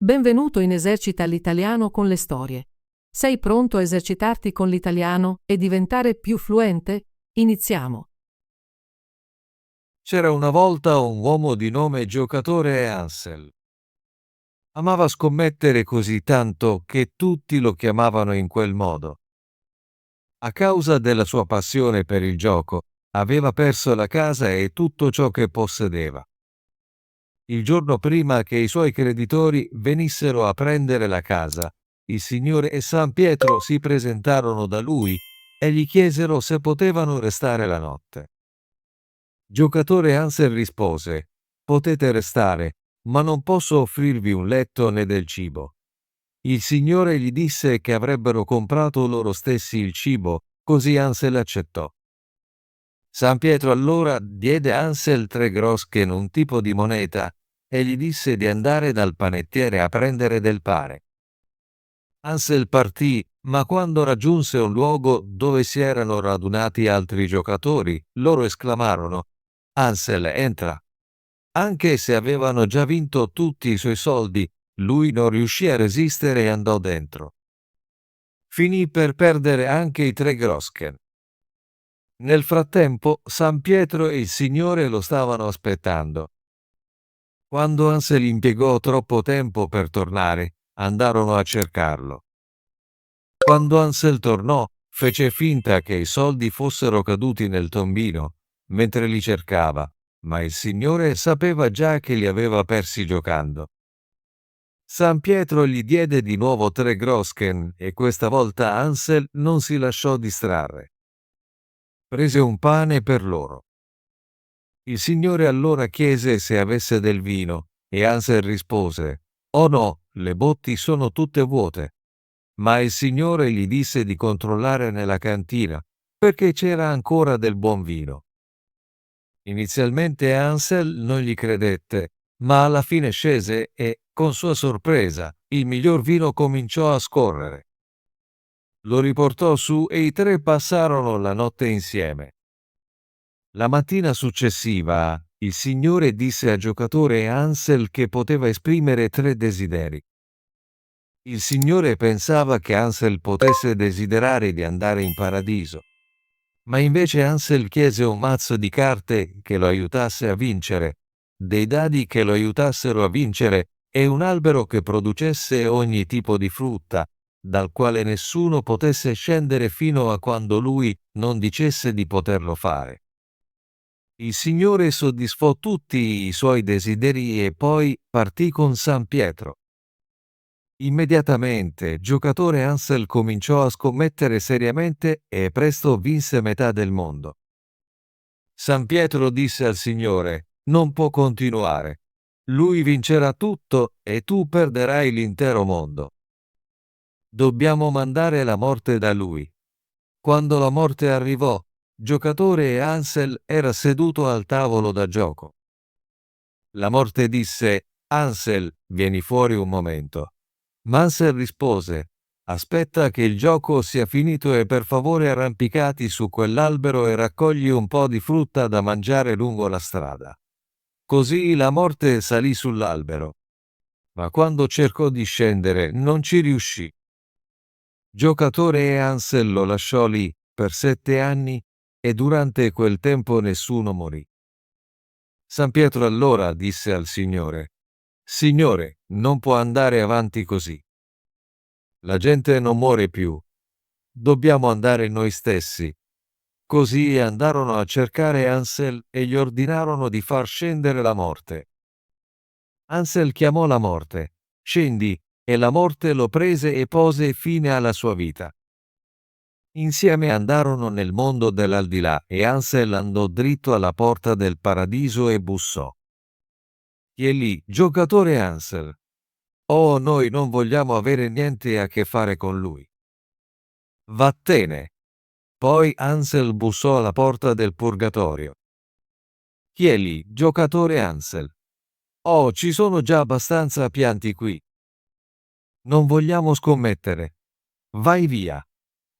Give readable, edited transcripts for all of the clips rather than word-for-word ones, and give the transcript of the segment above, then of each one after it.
Benvenuto in Esercita l'italiano con le storie. Sei pronto a esercitarti con l'italiano e diventare più fluente? Iniziamo. C'era una volta un uomo di nome Giocatore Ansel. Amava scommettere così tanto che tutti lo chiamavano in quel modo. A causa della sua passione per il gioco, aveva perso la casa e tutto ciò che possedeva. Il giorno prima che i suoi creditori venissero a prendere la casa, il Signore e San Pietro si presentarono da lui e gli chiesero se potevano restare la notte. Giocatore Ansel rispose: «Potete restare, ma non posso offrirvi un letto né del cibo». Il Signore gli disse che avrebbero comprato loro stessi il cibo, così Ansel accettò. San Pietro allora diede a Ansel 3 groschen, un tipo di moneta, e gli disse di andare dal panettiere a prendere del pane. Ansel partì, ma quando raggiunse un luogo dove si erano radunati altri giocatori, loro esclamarono: «Ansel, entra!» Anche se avevano già vinto tutti i suoi soldi, lui non riuscì a resistere e andò dentro. Finì per perdere anche i 3 groschen. Nel frattempo, San Pietro e il Signore lo stavano aspettando. Quando Ansel impiegò troppo tempo per tornare, andarono a cercarlo. Quando Ansel tornò, fece finta che i soldi fossero caduti nel tombino, mentre li cercava, ma il Signore sapeva già che li aveva persi giocando. San Pietro gli diede di nuovo 3 groschen e questa volta Ansel non si lasciò distrarre. Prese un pane per loro. Il Signore allora chiese se avesse del vino e Ansel rispose: «Oh no, le botti sono tutte vuote». Ma il Signore gli disse di controllare nella cantina, perché c'era ancora del buon vino. Inizialmente Ansel non gli credette, ma alla fine scese e, con sua sorpresa, il miglior vino cominciò a scorrere. Lo riportò su e i 3 passarono la notte insieme. La mattina successiva, il Signore disse al giocatore Ansel che poteva esprimere 3 desideri. Il Signore pensava che Ansel potesse desiderare di andare in paradiso. Ma invece Ansel chiese un mazzo di carte che lo aiutasse a vincere, dei dadi che lo aiutassero a vincere e un albero che producesse ogni tipo di frutta, dal quale nessuno potesse scendere fino a quando lui non dicesse di poterlo fare. Il Signore soddisfò tutti i suoi desideri e poi partì con San Pietro. Immediatamente, giocatore Ansel cominciò a scommettere seriamente e presto vinse metà del mondo. San Pietro disse al Signore: «Non può continuare. Lui vincerà tutto e tu perderai l'intero mondo. Dobbiamo mandare la morte da lui». Quando la morte arrivò, giocatore e Ansel era seduto al tavolo da gioco. La morte disse: «Ansel, vieni fuori un momento». Ma Ansel rispose: «Aspetta che il gioco sia finito e per favore arrampicati su quell'albero e raccogli un po' di frutta da mangiare lungo la strada». Così la morte salì sull'albero. Ma quando cercò di scendere non ci riuscì. Giocatore e Ansel lo lasciò lì per 7 anni e durante quel tempo nessuno morì. San Pietro allora disse al Signore: «Signore, non può andare avanti così. La gente non muore più. Dobbiamo andare noi stessi». Così andarono a cercare Ansel e gli ordinarono di far scendere la morte. Ansel chiamò la morte: «Scendi», e la morte lo prese e pose fine alla sua vita. Insieme andarono nel mondo dell'aldilà e Ansel andò dritto alla porta del paradiso e bussò. «Chi è lì, giocatore Ansel?» «Oh, noi non vogliamo avere niente a che fare con lui». «Vattene». Poi Ansel bussò alla porta del purgatorio. «Chi è lì, giocatore Ansel?» «Oh, ci sono già abbastanza pianti qui». «Non vogliamo scommettere. Vai via».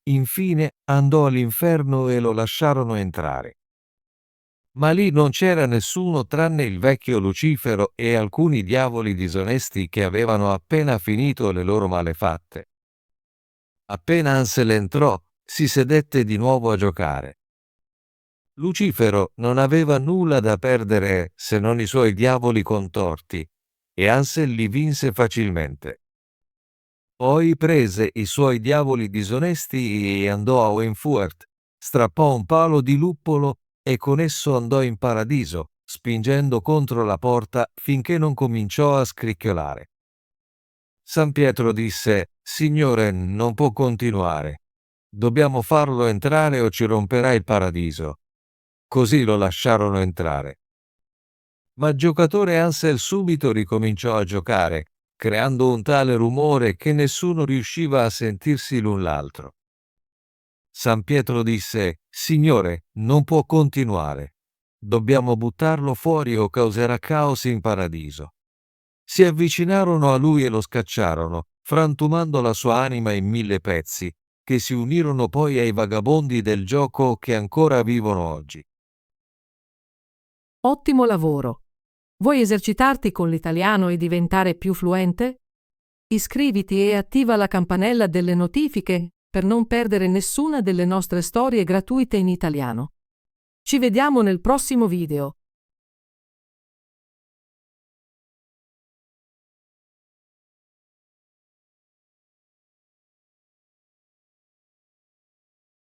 Infine andò all'inferno e lo lasciarono entrare. Ma lì non c'era nessuno tranne il vecchio Lucifero e alcuni diavoli disonesti che avevano appena finito le loro malefatte. Appena Ansel entrò, si sedette di nuovo a giocare. Lucifero non aveva nulla da perdere se non i suoi diavoli contorti, e Ansel li vinse facilmente. Poi prese i suoi diavoli disonesti e andò a Weinfurt, strappò un palo di luppolo e con esso andò in paradiso, spingendo contro la porta finché non cominciò a scricchiolare. San Pietro disse: «Signore, non può continuare. Dobbiamo farlo entrare o ci romperà il paradiso». Così lo lasciarono entrare. Ma il giocatore Ansel subito ricominciò a giocare, creando un tale rumore che nessuno riusciva a sentirsi l'un l'altro. San Pietro disse: «Signore, non può continuare. Dobbiamo buttarlo fuori o causerà caos in paradiso». Si avvicinarono a lui e lo scacciarono, frantumando la sua anima in 1000 pezzi, che si unirono poi ai vagabondi del gioco che ancora vivono oggi. Ottimo lavoro! Vuoi esercitarti con l'italiano e diventare più fluente? Iscriviti e attiva la campanella delle notifiche per non perdere nessuna delle nostre storie gratuite in italiano. Ci vediamo nel prossimo video.